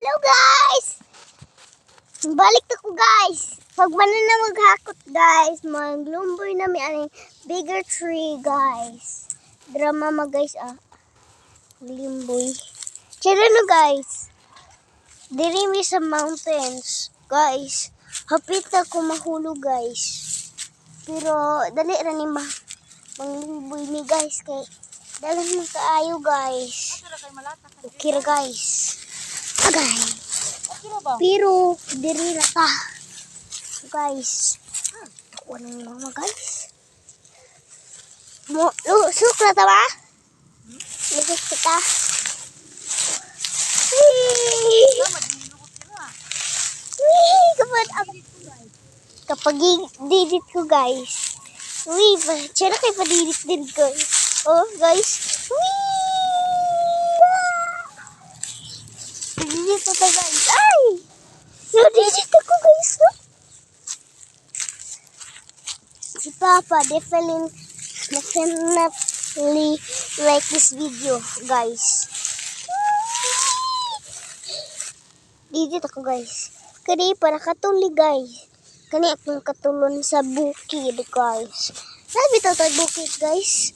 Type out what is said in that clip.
Hello guys! Balik ako guys. Pag manan na maghakot guys, maglumboy na may aning bigger tree guys. Drama guys Limboy. Tira no guys. Diri mi sa mountains guys. Hapit na ko mahulog guys. Pero dali ra ni manglimboy ni guys kay dalan mo kaayo guys. Okay ra guys. Agay. Pero diri ra ta. Guys. Ako nang mama guys. Lusok na ta ba? Lusok kita. Kapag didit ko guys. Uy, siya na kayo padidit din guys. Oh guys. Didit ko ta guys. Ay! Didit ako guys. Si Papa definitely like this video guys. Didit ako guys. Kani para katuli guys. Kani akong katulon sa bukid guys. Sabi to bukid guys.